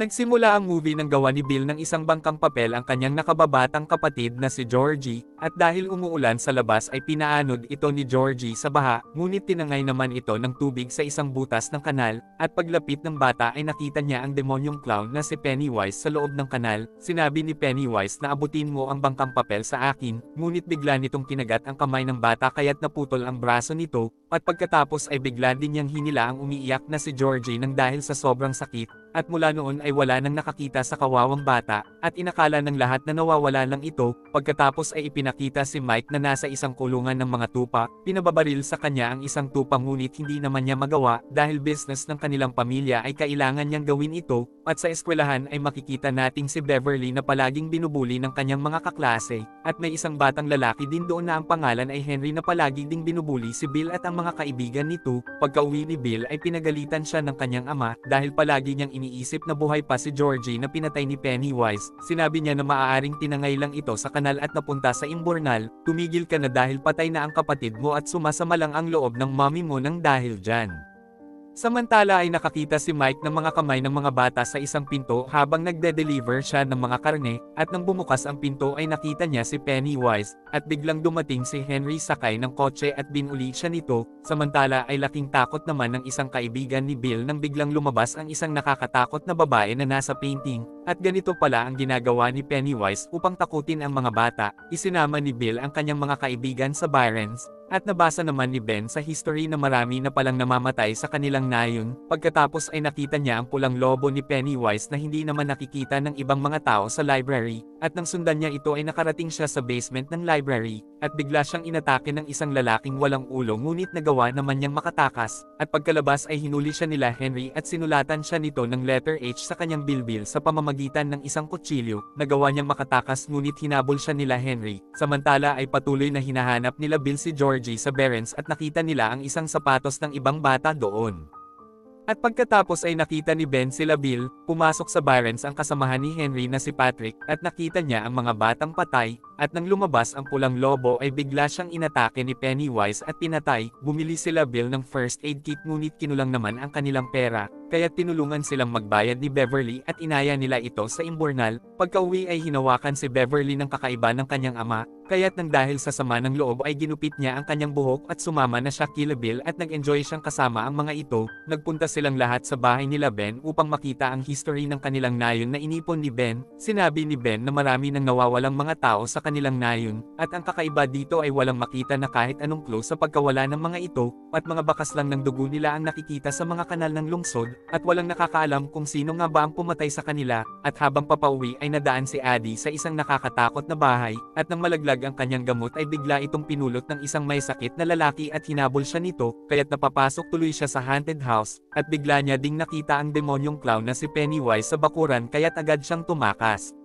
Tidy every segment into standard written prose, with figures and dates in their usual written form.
Nagsimula ang movie ng gawa ni Bill ng isang bangkang papel ang kanyang nakababatang kapatid na si Georgie, at dahil umuulan sa labas ay pinaanod ito ni Georgie sa baha, ngunit tinangay naman ito ng tubig sa isang butas ng kanal, at paglapit ng bata ay nakita niya ang demonyong clown na si Pennywise sa loob ng kanal. Sinabi ni Pennywise na abutin mo ang bangkang papel sa akin, ngunit bigla nitong kinagat ang kamay ng bata kaya't naputol ang braso nito, at pagkatapos ay bigla din niyang hinila ang umiiyak na si Georgie nang dahil sa sobrang sakit, at mula noon ay wala nang nakakita sa kawawang bata, at inakala ng lahat na nawawala lang ito. Pagkatapos ay ipinakita si Mike na nasa isang kulungan ng mga tupa, pinababaril sa kanya ang isang tupa ngunit hindi naman niya magawa, dahil business ng kanilang pamilya ay kailangan niyang gawin ito, at sa eskwelahan ay makikita nating si Beverly na palaging binubuli ng kanyang mga kaklase, at may isang batang lalaki din doon na ang pangalan ay Henry na palagi ding binubuli si Bill at ang mga kaibigan nito. Pagka-uwi ni Bill ay pinagalitan siya ng kanyang ama, dahil palagi niyang iniisip na buhay pa si Georgie na pinatay ni Pennywise. Sinabi niya na maaaring tinangay lang ito sa kanal at napunta sa imburnal. Tumigil ka na dahil patay na ang kapatid mo at sumasama lang ang loob ng mommy mo nang dahil dyan. Samantala ay nakakita si Mike ng mga kamay ng mga bata sa isang pinto habang nagde-deliver siya ng mga karne, at nang bumukas ang pinto ay nakita niya si Pennywise, at biglang dumating si Henry sakay ng kotse at binuli siya nito. Samantala ay laking takot naman ng isang kaibigan ni Bill nang biglang lumabas ang isang nakakatakot na babae na nasa painting, at ganito pala ang ginagawa ni Pennywise upang takutin ang mga bata. Isinama ni Bill ang kanyang mga kaibigan sa Byron's, at nabasa naman ni Ben sa history na marami na palang namamatay sa kanilang nayon. Pagkatapos ay nakita niya ang pulang lobo ni Pennywise na hindi naman nakikita ng ibang mga tao sa library, at nang sundan niya ito ay nakarating siya sa basement ng library, at bigla siyang inatake ng isang lalaking walang ulo ngunit nagawa naman niyang makatakas, at pagkalabas ay hinuli siya nila Henry at sinulatan siya nito ng letter H sa kanyang bilbil sa pamamagitan ng isang kutsilyo. Nagawa niyang makatakas ngunit hinabol siya nila Henry. Samantala ay patuloy na hinahanap nila Bill si Georgie sa Barron's at nakita nila ang isang sapatos ng ibang bata doon. At pagkatapos ay nakita ni Ben sila Bill, pumasok sa Byron's ang kasamahan ni Henry na si Patrick, at nakita niya ang mga batang patay, at nang lumabas ang pulang lobo ay bigla siyang inatake ni Pennywise at pinatay. Bumili sila Bill ng first aid kit ngunit kinulang naman ang kanilang pera, kaya tinulungan silang magbayad ni Beverly at inaya nila ito sa imburnal. Pagka-uwi ay hinawakan si Beverly ng kakaiba ng kanyang ama, kaya't nang dahil sa sama ng loob ay ginupit niya ang kanyang buhok at sumama na siya kila Bill at nag-enjoy siyang kasama ang mga ito. Nagpunta silang lahat sa bahay nila Ben upang makita ang history ng kanilang nayon na inipon ni Ben. Sinabi ni Ben na marami nang nawawalang mga tao sa kanilang nayon, at ang kakaiba dito ay walang makita na kahit anong clue sa pagkawala ng mga ito, at mga bakas lang ng dugo nila ang nakikita sa mga kanal ng lungsod, at walang nakakaalam kung sino nga ba ang pumatay sa kanila. At habang papauwi ay nadaan si Addie sa isang nakakatakot na bahay, at nang malaglag ang kanyang gamot ay bigla itong pinulot ng isang may sakit na lalaki at hinabol siya nito, kaya't napapasok tuloy siya sa haunted house, at bigla niya ding nakita ang demonyong clown na si Pennywise sa bakuran kaya't agad siyang tumakas.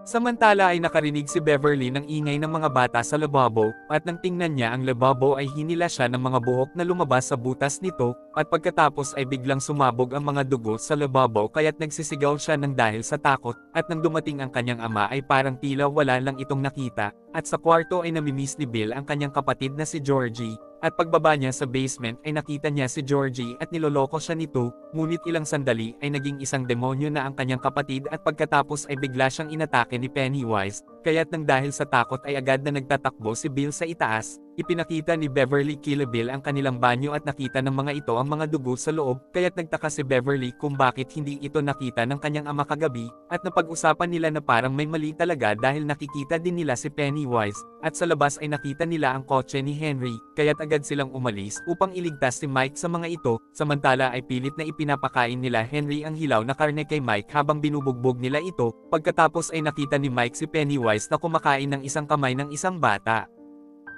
Samantala ay nakarinig si Beverly ng ingay ng mga bata sa lababo, at nang tingnan niya ang lababo ay hinila siya ng mga buhok na lumabas sa butas nito, at pagkatapos ay biglang sumabog ang mga dugo sa lababo kaya't nagsisigaw siya ng dahil sa takot, at nang dumating ang kanyang ama ay parang tila wala lang itong nakita, at sa kwarto ay namimiss ni Bill ang kanyang kapatid na si Georgie. At pagbaba niya sa basement ay nakita niya si Georgie at niloloko siya nito, ngunit ilang sandali ay naging isang demonyo na ang kanyang kapatid, at pagkatapos ay bigla siyang inatake ni Pennywise, kaya't nang dahil sa takot ay agad na nagtatakbo si Bill sa itaas. Ipinakita ni Beverly kila Bill ang kanilang banyo at nakita ng mga ito ang mga dugo sa loob, kaya't nagtaka si Beverly kung bakit hindi ito nakita ng kanyang ama kagabi, at napag-usapan nila na parang may mali talaga dahil nakikita din nila si Pennywise, at sa labas ay nakita nila ang kotse ni Henry, kaya't agad silang umalis upang iligtas si Mike sa mga ito. Samantala ay pilit na ipinapakain nila Henry ang hilaw na karne kay Mike habang binubugbog nila ito. Pagkatapos ay nakita ni Mike si Pennywise na kumakain ng isang kamay ng isang bata.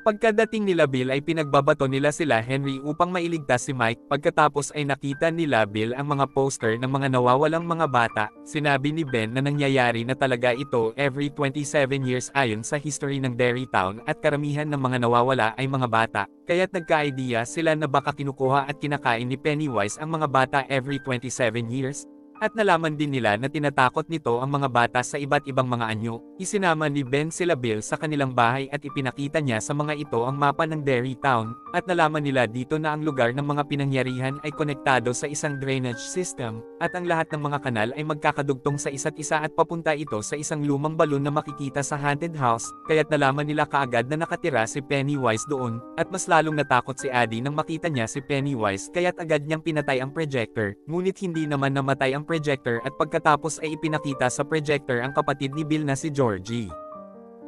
Pagkadating nila Bill ay pinagbabato nila sila Henry upang mailigtas si Mike. Pagkatapos ay nakita nila Bill ang mga poster ng mga nawawalang mga bata. Sinabi ni Ben na nangyayari na talaga ito every 27 years ayon sa history ng Derry Town, at karamihan ng mga nawawala ay mga bata. Kaya't nagka-idea sila na baka kinukuha at kinakain ni Pennywise ang mga bata every 27 years. At nalaman din nila na tinatakot nito ang mga bata sa iba't ibang mga anyo. Isinama ni Ben sila Bill sa kanilang bahay at ipinakita niya sa mga ito ang mapa ng Derry Town, at nalaman nila dito na ang lugar ng mga pinangyarihan ay konektado sa isang drainage system, at ang lahat ng mga kanal ay magkakadugtong sa isa't isa at papunta ito sa isang lumang balon na makikita sa haunted house, kaya't nalaman nila kaagad na nakatira si Pennywise doon, at mas lalong natakot si Addie nang makita niya si Pennywise kaya't agad niyang pinatay ang projector, ngunit hindi naman namatay ang projector at pagkatapos ay ipinakita sa projector ang kapatid ni Bill na si Georgie.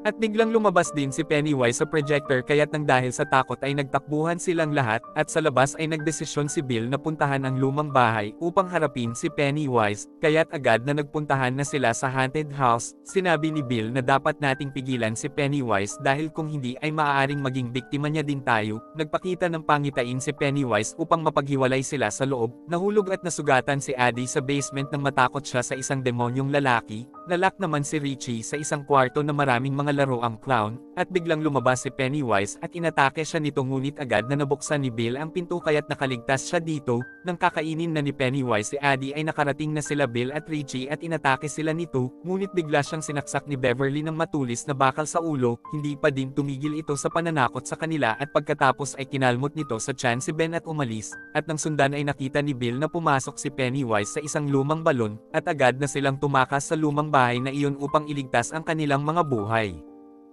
At biglang lumabas din si Pennywise sa projector kaya't nang dahil sa takot ay nagtakbuhan silang lahat, at sa labas ay nagdesisyon si Bill na puntahan ang lumang bahay upang harapin si Pennywise, kaya't agad na nagpuntahan na sila sa haunted house. Sinabi ni Bill na dapat nating pigilan si Pennywise dahil kung hindi ay maaaring maging biktima niya din tayo. Nagpakita ng pangitain si Pennywise upang mapaghiwalay sila sa loob. Nahulog at nasugatan si Addie sa basement nang matakot siya sa isang demonyong lalaki. Nalak naman si Richie sa isang kwarto na maraming mga laro ang clown, at biglang lumabas si Pennywise at inatake siya nito ngunit agad na nabuksan ni Bill ang pinto kaya't nakaligtas siya dito. Nang kakainin na ni Pennywise si Addie ay nakarating na sila Bill at Richie at inatake sila nito, ngunit bigla siyang sinaksak ni Beverly ng matulis na bakal sa ulo. Hindi pa din tumigil ito sa pananakot sa kanila at pagkatapos ay kinalmot nito sa tiyan si Ben at umalis, at nang sundan ay nakita ni Bill na pumasok si Pennywise sa isang lumang balon, at agad na silang tumakas sa lumang bahay na iyon upang iligtas ang kanilang mga buhay.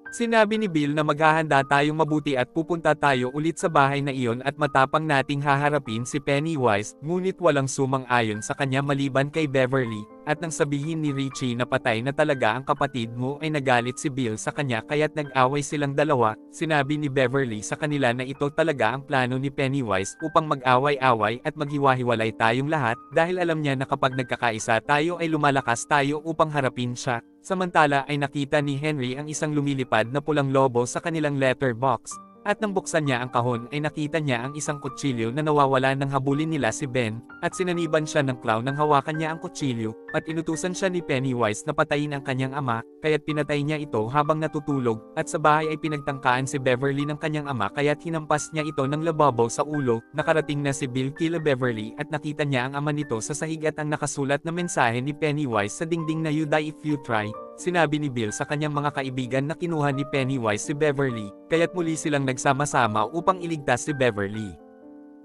Sinabi ni Bill na maghahanda tayong mabuti at pupunta tayo ulit sa bahay na iyon at matapang nating haharapin si Pennywise, ngunit walang sumang-ayon sa kanya maliban kay Beverly, at nang sabihin ni Richie na patay na talaga ang kapatid mo ay nagalit si Bill sa kanya kaya't nag-away silang dalawa. Sinabi ni Beverly sa kanila na ito talaga ang plano ni Pennywise upang mag-away-away at maghiwa-hiwalay tayong lahat dahil alam niya na kapag nagkakaisa tayo ay lumalakas tayo upang harapin siya. Samantala ay nakita ni Henry ang isang lumilipad na pulang lobo sa kanilang letterbox, at nang buksan niya ang kahon ay nakita niya ang isang kutsilyo na nawawala nang habulin nila si Ben, at sinaniban siya ng clown nang hawakan niya ang kutsilyo, at inutusan siya ni Pennywise na patayin ang kanyang ama, kaya't pinatay niya ito habang natutulog, at sa bahay ay pinagtangkaan si Beverly ng kanyang ama kaya't hinampas niya ito ng lababo sa ulo. Nakarating na si Bill kila Beverly at nakita niya ang ama nito sa sahig at ang nakasulat na mensahe ni Pennywise sa dingding na "You die if you try." Sinabi ni Bill sa kanyang mga kaibigan na kinuha ni Pennywise si Beverly, kaya't muli silang nagsama-sama upang iligtas si Beverly.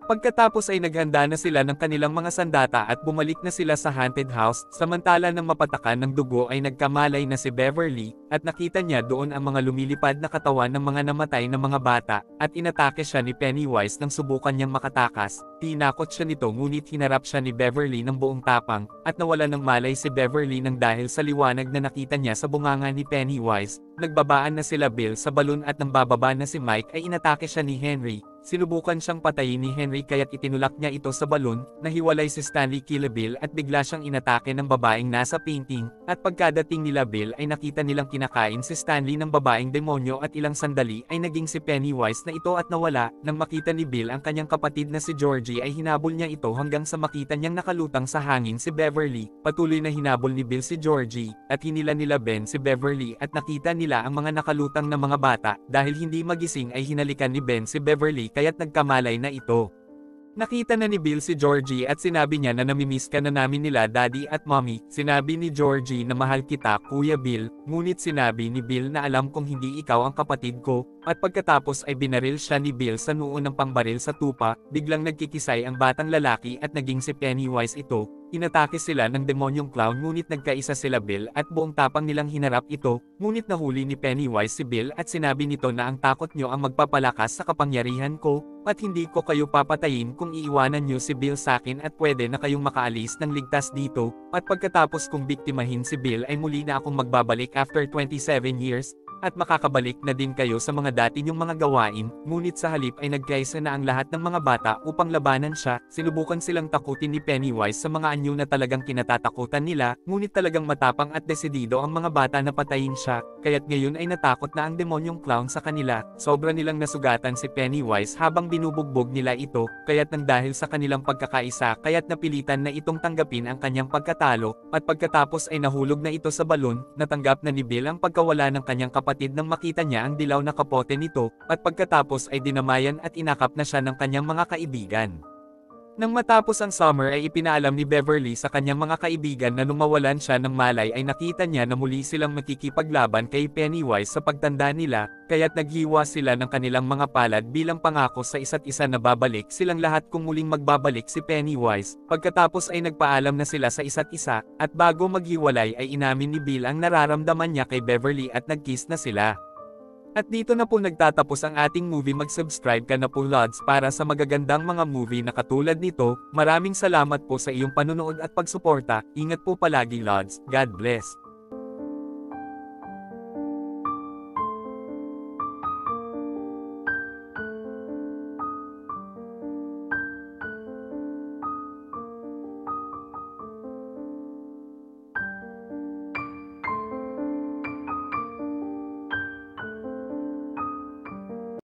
Pagkatapos ay naghanda na sila ng kanilang mga sandata at bumalik na sila sa haunted house, samantala nang mapatakan ng dugo ay nagkamalay na si Beverly, at nakita niya doon ang mga lumilipad na katawan ng mga namatay na mga bata, at inatake siya ni Pennywise nang subukan niyang makatakas. Tinakot siya nito ngunit hinarap siya ni Beverly ng buong tapang, at nawala ng malay si Beverly nang dahil sa liwanag na nakita niya sa bunganga ni Pennywise. Nagbabaan na sila Bill sa balon at nang bababa na si Mike ay inatake siya ni Henry. Sinubukan siyang patayin ni Henry kaya't itinulak niya ito sa balon. Nahiwalay si Stanley kila Bill at bigla siyang inatake ng babaeng nasa painting, at pagkadating nila Bill ay nakita nilang kinakain si Stanley ng babaeng demonyo at ilang sandali ay naging si Pennywise na ito at nawala. Nang makita ni Bill ang kanyang kapatid na si Georgie ay hinabol niya ito hanggang sa makita niyang nakalutang sa hangin si Beverly. Patuloy na hinabol ni Bill si Georgie, at hinila nila Ben si Beverly at nakita nila ang mga nakalutang na mga bata. Dahil hindi magising ay hinalikan ni Ben si Beverly kaya't nagkamalay na ito. Nakita na ni Bill si Georgie at sinabi niya na namimiss ka na namin nila Daddy at Mommy. Sinabi ni Georgie na mahal kita Kuya Bill, ngunit sinabi ni Bill na alam kong hindi ikaw ang kapatid ko, at pagkatapos ay binaril siya ni Bill sa noo ng pangbaril sa tupa. Biglang nagkikisay ang batang lalaki at naging si Pennywise ito. Inatake sila ng demonyong clown ngunit nagkaisa sila Bill at buong tapang nilang hinarap ito, ngunit nahuli ni Pennywise si Bill at sinabi nito na ang takot nyo ang magpapalakas sa kapangyarihan ko, at hindi ko kayo papatayin kung iiwanan nyo si Bill sakin at pwede na kayong makaalis ng ligtas dito, at pagkatapos kong biktimahin si Bill ay muli na akong magbabalik after 27 years, at makakabalik na din kayo sa mga dati niyong mga gawain. Ngunit sa halip ay nagkaisa na ang lahat ng mga bata upang labanan siya. Sinubukan silang takutin ni Pennywise sa mga anyo na talagang kinatatakutan nila, ngunit talagang matapang at desidido ang mga bata na patayin siya, kaya't ngayon ay natakot na ang demonyong clown sa kanila. Sobra nilang nasugatan si Pennywise habang binubugbog nila ito, kaya't nang dahil sa kanilang pagkakaisa kaya't napilitan na itong tanggapin ang kanyang pagkatalo, at pagkatapos ay nahulog na ito sa balon. Natanggap na ni Bill ang pagkawala ng kanyang kapatid nang makita niya ang dilaw na kapote nito, at pagkatapos ay dinamayan at inakap na siya ng kanyang mga kaibigan. Nang matapos ang summer ay ipinaalam ni Beverly sa kanyang mga kaibigan na nung mawalan siya ng malay ay nakita niya na muli silang makikipaglaban kay Pennywise sa pagtanda nila, kaya't naghiwa sila ng kanilang mga palad bilang pangako sa isa't isa na babalik silang lahat kung muling magbabalik si Pennywise. Pagkatapos ay nagpaalam na sila sa isa't isa, at bago maghiwalay ay inamin ni Bill ang nararamdaman niya kay Beverly at nag-kiss na sila. At dito na po nagtatapos ang ating movie. Mag-subscribe ka na po Lods para sa magagandang mga movie na katulad nito. Maraming salamat po sa iyong panunood at pagsuporta. Ingat po palagi Lods. God bless.